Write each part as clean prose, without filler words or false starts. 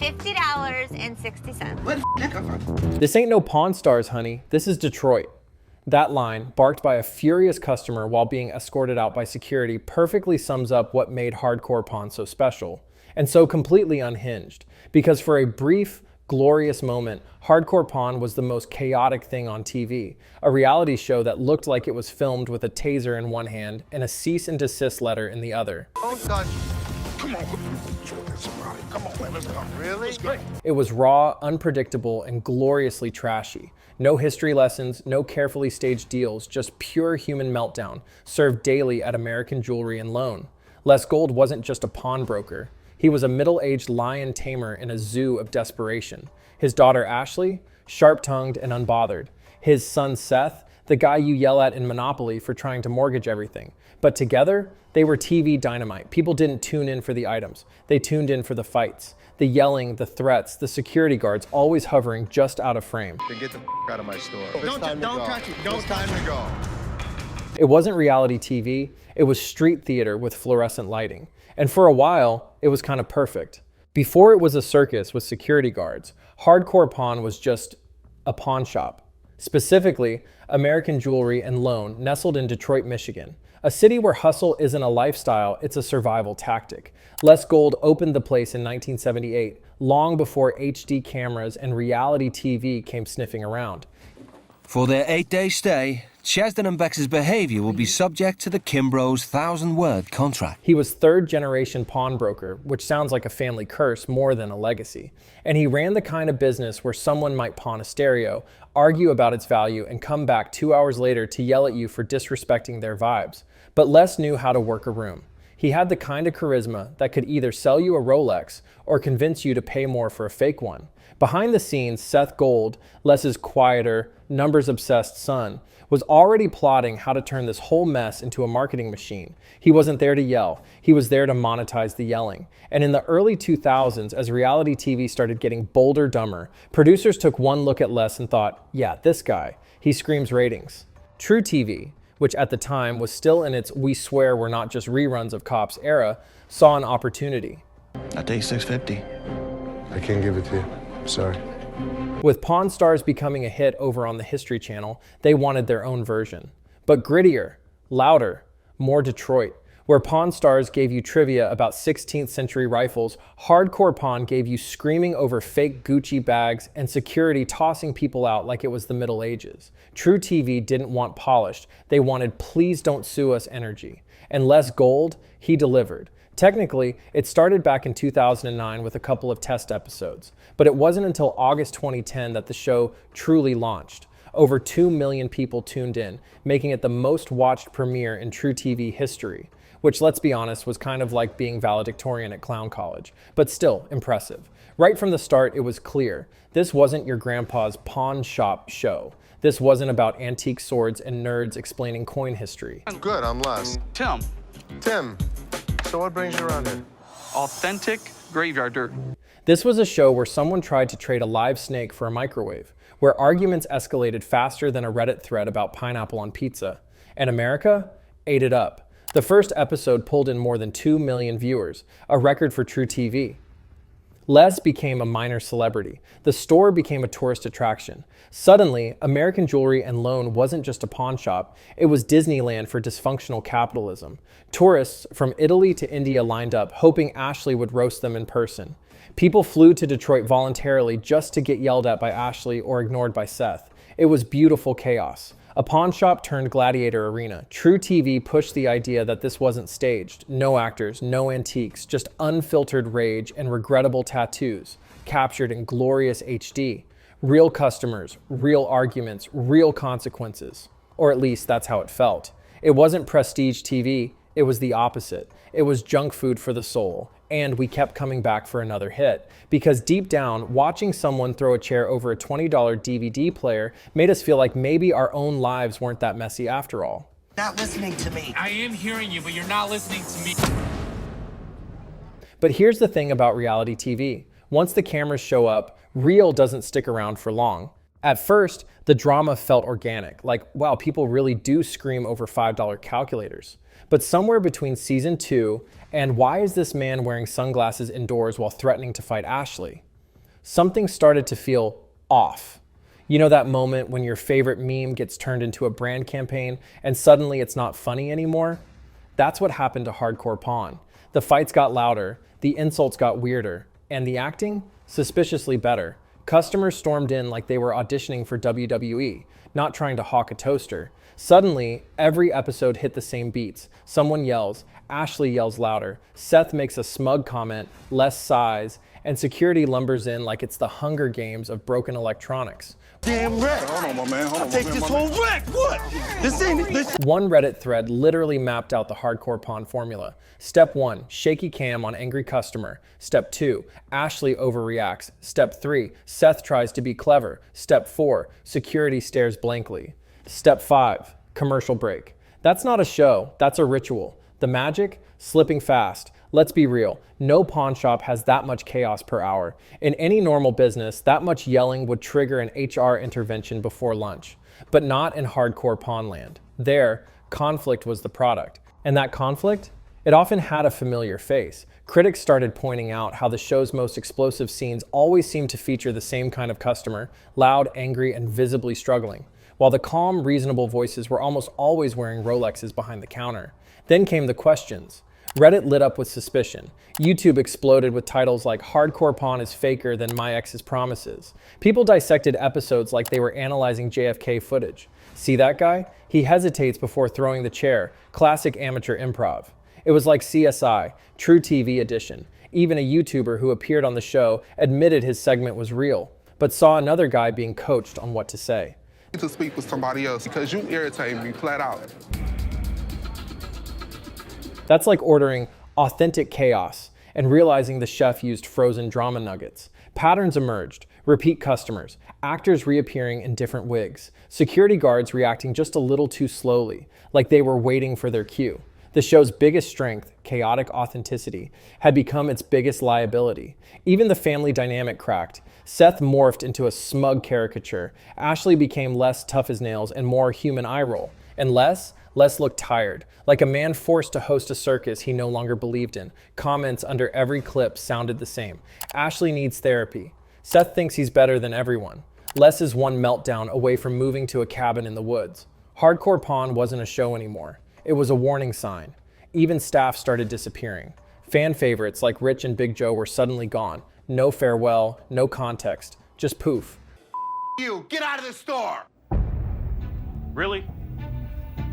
$50.60. This ain't no Pawn Stars, honey. This is Detroit. That line, barked by a furious customer while being escorted out by security, perfectly sums up what made hardcore pawn so special, and so completely unhinged. Because for a brief, glorious moment, hardcore pawn was the most chaotic thing on TV, a reality show that looked like it was filmed with a taser in one hand and a cease and desist letter in the other. Don't touch. Come on. Come on, man, let's go. Really? It was raw, unpredictable, and gloriously trashy. No history lessons, no carefully staged deals, just pure human meltdown, served daily at American Jewelry and Loan. Les Gold wasn't just a pawnbroker. He was a middle-aged lion tamer in a zoo of desperation. His daughter Ashley, sharp-tongued and unbothered. His son Seth, the guy you yell at in Monopoly for trying to mortgage everything. But together, they were TV dynamite. People didn't tune in for the items. They tuned in for the fights. The yelling, the threats, the security guards always hovering just out of frame. Then get the out of my store. Don't touch it. Don't touch Time to go. It wasn't reality TV, it was street theater with fluorescent lighting. And for a while, it was kind of perfect. Before it was a circus with security guards, hardcore pawn was just a pawn shop. Specifically, American Jewelry and Loan, nestled in Detroit, Michigan. A city where hustle isn't a lifestyle, it's a survival tactic. Les Gold opened the place in 1978, long before HD cameras and reality TV came sniffing around. For their 8-day stay, Chesden and Bex's behavior will be subject to the Kimbrough's 1,000-word contract. He was third-generation pawnbroker, which sounds like a family curse more than a legacy. And he ran the kind of business where someone might pawn a stereo, argue about its value, and come back 2 hours later to yell at you for disrespecting their vibes. But Les knew how to work a room. He had the kind of charisma that could either sell you a Rolex or convince you to pay more for a fake one. Behind the scenes, Seth Gold, Les's quieter, numbers-obsessed son, was already plotting how to turn this whole mess into a marketing machine. He wasn't there to yell. He was there to monetize the yelling. And in the early 2000s, as reality TV started getting bolder, dumber, producers took one look at Les and thought, yeah, this guy, he screams ratings. True TV, which at the time was still in its we swear we're not just reruns of Cops era, saw an opportunity. I take $650. I can't give it to you. Sorry. With Pawn Stars becoming a hit over on the History Channel, they wanted their own version. But grittier, louder, more Detroit. Where Pawn Stars gave you trivia about 16th century rifles, Hardcore Pawn gave you screaming over fake Gucci bags and security tossing people out like it was the Middle Ages. True TV didn't want polished. They wanted please don't sue us energy. And Les Gold, he delivered. Technically, it started back in 2009 with a couple of test episodes, but it wasn't until August 2010 that the show truly launched. Over 2 million people tuned in, making it the most watched premiere in True TV history, which, let's be honest, was kind of like being valedictorian at clown college, but still impressive. Right from the start, it was clear. This wasn't your grandpa's pawn shop show. This wasn't about antique swords and nerds explaining coin history. Good, I'm Les. Tim, So what brings you around here? authentic graveyard dirt. This was a show where someone tried to trade a live snake for a microwave, where arguments escalated faster than a Reddit thread about pineapple on pizza. And America ate it up. The first episode pulled in more than 2 million viewers, a record for True TV. Les became a minor celebrity. The store became a tourist attraction. Suddenly, American Jewelry and Loan wasn't just a pawn shop, it was Disneyland for dysfunctional capitalism. Tourists from Italy to India lined up, hoping Ashley would roast them in person. People flew to Detroit voluntarily just to get yelled at by Ashley or ignored by Seth. It was beautiful chaos. A pawn shop turned gladiator arena. True TV pushed the idea that this wasn't staged. No actors, no antiques, just unfiltered rage and regrettable tattoos, captured in glorious HD. Real customers, real arguments, real consequences. Or at least that's how it felt. It wasn't prestige TV, it was the opposite. It was junk food for the soul. And we kept coming back for another hit. Because deep down, watching someone throw a chair over a $20 DVD player made us feel like maybe our own lives weren't that messy after all. Not listening to me. I am hearing you, but you're not listening to me. But here's the thing about reality TV. Once the cameras show up, real doesn't stick around for long. At first, the drama felt organic, like, wow, people really do scream over $5 calculators. But somewhere between season 2 and why is this man wearing sunglasses indoors while threatening to fight Ashley? something started to feel off. You know that moment when your favorite meme gets turned into a brand campaign and suddenly it's not funny anymore? That's what happened to Hardcore Pawn. The fights got louder, the insults got weirder, and the acting? Suspiciously better. Customers stormed in like they were auditioning for WWE, not trying to hawk a toaster. Suddenly, every episode hit the same beats. Someone yells, Ashley yells louder, Seth makes a smug comment, less size, and security lumbers in like it's the Hunger Games of broken electronics. Damn right. Hold on, my man. Hold on, take this whole wreck. What? This ain't this. One Reddit thread literally mapped out the Hardcore Pawn formula. Step 1, shaky cam on angry customer. Step 2, Ashley overreacts. Step 3, Seth tries to be clever. Step 4, security stares blankly. Step 5, commercial break. That's not a show, that's a ritual. The magic? Slipping fast. Let's be real, no pawn shop has that much chaos per hour. In any normal business, that much yelling would trigger an HR intervention before lunch. But not in Hardcore Pawn land. There, conflict was the product. And that conflict? It often had a familiar face. Critics started pointing out how the show's most explosive scenes always seemed to feature the same kind of customer, loud, angry, and visibly struggling, while the calm, reasonable voices were almost always wearing Rolexes behind the counter. Then came the questions. Reddit lit up with suspicion. YouTube exploded with titles like Hardcore Pawn is faker than my ex's promises. People dissected episodes like they were analyzing JFK footage. See that guy? He hesitates before throwing the chair. Classic amateur improv. It was like CSI, True TV edition. Even a YouTuber who appeared on the show admitted his segment was real, but saw another guy being coached on what to say. To speak with somebody else because you irritate me flat out. That's like ordering authentic chaos and realizing the chef used frozen drama nuggets. Patterns emerged, repeat customers, actors reappearing in different wigs, security guards reacting just a little too slowly, like they were waiting for their cue. The show's biggest strength, chaotic authenticity, had become its biggest liability. Even the family dynamic cracked. Seth morphed into a smug caricature. Ashley became less tough as nails and more human eye roll. And Les looked tired, like a man forced to host a circus he no longer believed in. Comments under every clip sounded the same. Ashley needs therapy. Seth thinks he's better than everyone. Les is one meltdown away from moving to a cabin in the woods. Hardcore Pawn wasn't a show anymore. It was a warning sign. Even staff started disappearing. Fan favorites like Rich and Big Joe were suddenly gone. No farewell, no context, just poof. You, get out of the store! Really?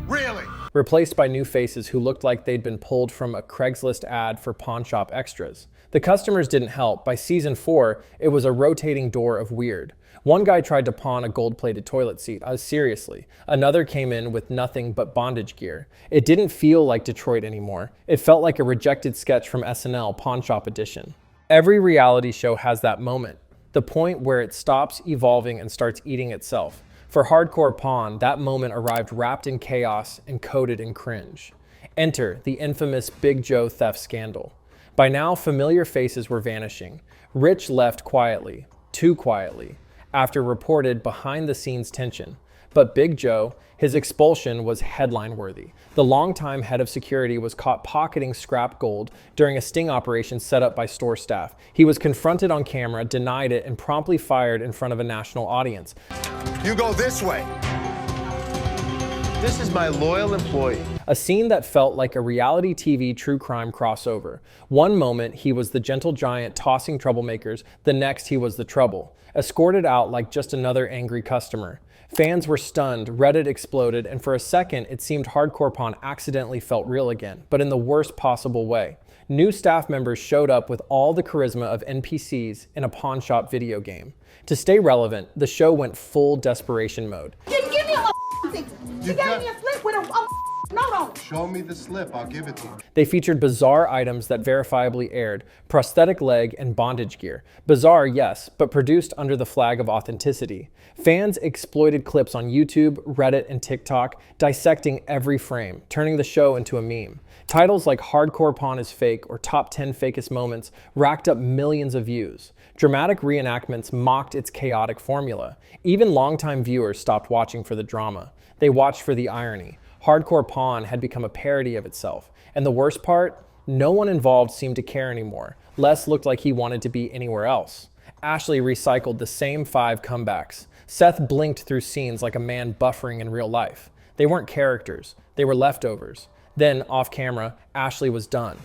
Really? Replaced by new faces who looked like they'd been pulled from a Craigslist ad for pawn shop extras. The customers didn't help. By season 4, it was a rotating door of weird. One guy tried to pawn a gold-plated toilet seat, seriously. Another came in with nothing but bondage gear. It didn't feel like Detroit anymore. It felt like a rejected sketch from SNL, Pawn Shop Edition. Every reality show has that moment, the point where it stops evolving and starts eating itself. For Hardcore Pawn, that moment arrived wrapped in chaos and coated in cringe. Enter the infamous Big Joe theft scandal. By now, familiar faces were vanishing. Rich left quietly, too quietly, after reported behind-the-scenes tension. But Big Joe, his expulsion was headline-worthy. The longtime head of security was caught pocketing scrap gold during a sting operation set up by store staff. He was confronted on camera, denied it, and promptly fired in front of a national audience. You go this way. This is my loyal employee. A scene that felt like a reality TV true crime crossover. One moment, he was the gentle giant tossing troublemakers. The next, he was the trouble, escorted out like just another angry customer. Fans were stunned, Reddit exploded, and for a second, it seemed Hardcore Pawn accidentally felt real again, but in the worst possible way. New staff members showed up with all the charisma of NPCs in a pawn shop video game. To stay relevant, the show went full desperation mode. Didn't give me a thing. She gave me a slip with a note on it. Show me the slip, I'll give it to you. They featured bizarre items that verifiably aired, prosthetic leg and bondage gear. Bizarre, yes, but produced under the flag of authenticity. Fans exploited clips on YouTube, Reddit, and TikTok, dissecting every frame, turning the show into a meme. Titles like Hardcore Pawn is Fake or Top 10 Fakest Moments racked up millions of views. Dramatic reenactments mocked its chaotic formula. Even longtime viewers stopped watching for the drama. They watched for the irony. Hardcore Pawn had become a parody of itself. And the worst part? No one involved seemed to care anymore. Les looked like he wanted to be anywhere else. Ashley recycled the same 5 comebacks. Seth blinked through scenes like a man buffering in real life. They weren't characters, they were leftovers. Then, off camera, Ashley was done.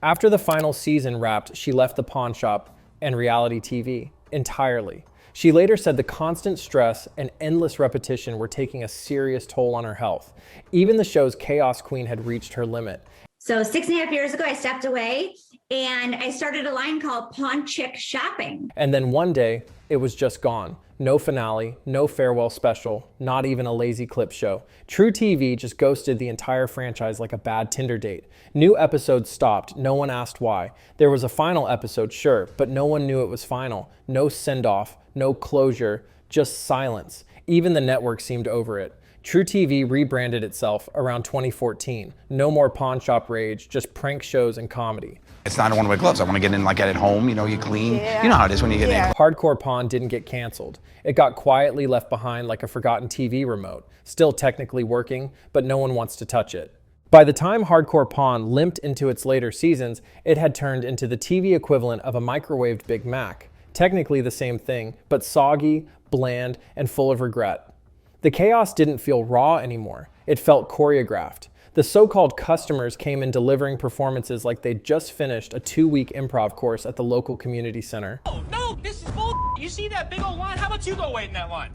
After the final season wrapped, she left the pawn shop and reality TV entirely. She later said the constant stress and endless repetition were taking a serious toll on her health. Even the show's chaos queen had reached her limit. So 6.5 years ago, I stepped away and I started a line called Pawn Chick Shopping. And then one day, it was just gone. No finale, no farewell special, not even a lazy clip show. True TV just ghosted the entire franchise like a bad Tinder date. New episodes stopped, no one asked why. There was a final episode, sure, but no one knew it was final. No send-off, no closure, just silence. Even the network seemed over it. True TV rebranded itself around 2014. No more pawn shop rage, just prank shows and comedy. It's not one of my gloves. I want to get in like at home, you know, you clean. Yeah. You know how it is when you get in. Hardcore Pawn didn't get canceled. It got quietly left behind like a forgotten TV remote, still technically working, but no one wants to touch it. By the time Hardcore Pawn limped into its later seasons, it had turned into the TV equivalent of a microwaved Big Mac. Technically the same thing, but soggy, bland, and full of regret. The chaos didn't feel raw anymore. It felt choreographed. The so-called customers came in delivering performances like they'd just finished a 2-week improv course at the local community center. Oh, no, this is bull. You see that big old line? How about you go wait in that line?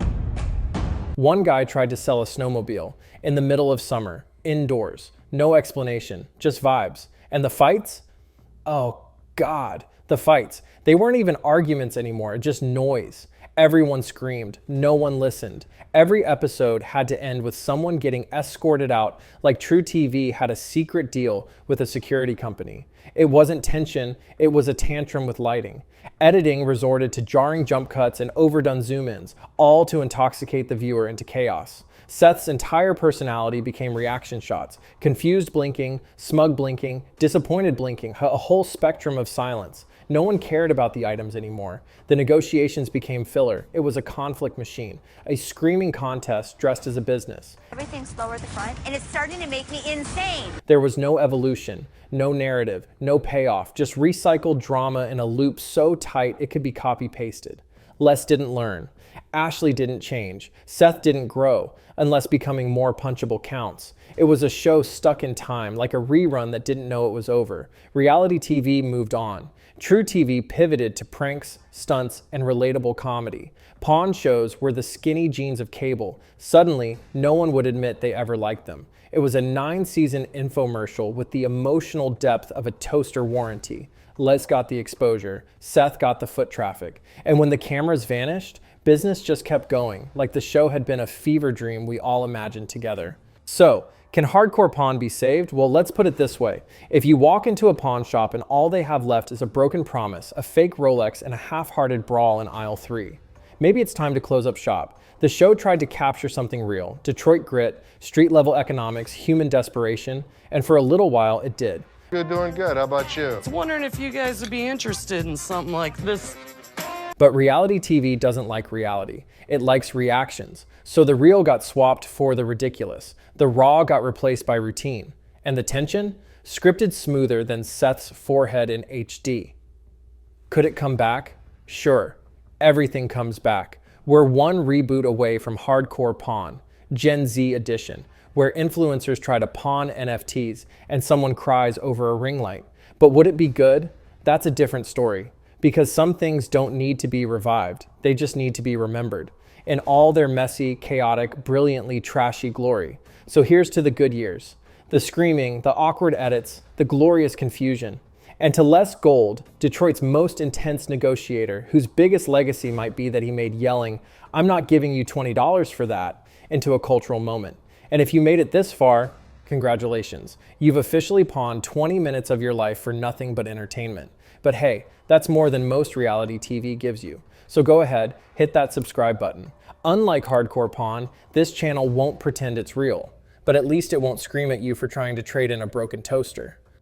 One guy tried to sell a snowmobile in the middle of summer, indoors. No explanation, just vibes. And the fights? Oh, God, the fights. They weren't even arguments anymore, just noise. Everyone screamed, no one listened. Every episode had to end with someone getting escorted out like True TV had a secret deal with a security company. It wasn't tension, it was a tantrum with lighting. Editing resorted to jarring jump cuts and overdone zoom-ins, all to intoxicate the viewer into chaos. Seth's entire personality became reaction shots, confused blinking, smug blinking, disappointed blinking, a whole spectrum of silence. No one cared about the items anymore. The negotiations became filler. It was a conflict machine, a screaming contest dressed as a business. Everything's slower at the front and it's starting to make me insane. There was no evolution, no narrative, no payoff, just recycled drama in a loop so tight it could be copy-pasted. Les didn't learn. Ashley didn't change. Seth didn't grow, unless becoming more punchable counts. It was a show stuck in time, like a rerun that didn't know it was over. Reality TV moved on. True TV pivoted to pranks, stunts, and relatable comedy. Pawn shows were the skinny jeans of cable. Suddenly, no one would admit they ever liked them. It was a 9-season infomercial with the emotional depth of a toaster warranty. Les got the exposure, Seth got the foot traffic. And when the cameras vanished, business just kept going, like the show had been a fever dream we all imagined together. So, can Hardcore Pawn be saved? Well, let's put it this way. If you walk into a pawn shop and all they have left is a broken promise, a fake Rolex, and a half-hearted brawl in aisle 3, maybe it's time to close up shop. The show tried to capture something real, Detroit grit, street-level economics, human desperation, and for a little while it did. You're doing good. How about you? I was wondering if you guys would be interested in something like this. But reality TV doesn't like reality. It likes reactions. So the real got swapped for the ridiculous. The raw got replaced by routine. And the tension? Scripted smoother than Seth's forehead in HD. Could it come back? Sure. Everything comes back. We're one reboot away from Hardcore Pawn, Gen Z edition, where influencers try to pawn NFTs and someone cries over a ring light. But would it be good? That's a different story. Because some things don't need to be revived. They just need to be remembered in all their messy, chaotic, brilliantly trashy glory. So here's to the good years. The screaming, the awkward edits, the glorious confusion. And to Les Gold, Detroit's most intense negotiator, whose biggest legacy might be that he made yelling, "I'm not giving you $20 for that," into a cultural moment. And if you made it this far, congratulations. You've officially pawned 20 minutes of your life for nothing but entertainment. But hey, that's more than most reality TV gives you. So go ahead, hit that subscribe button. Unlike Hardcore Pawn, this channel won't pretend it's real, but at least it won't scream at you for trying to trade in a broken toaster.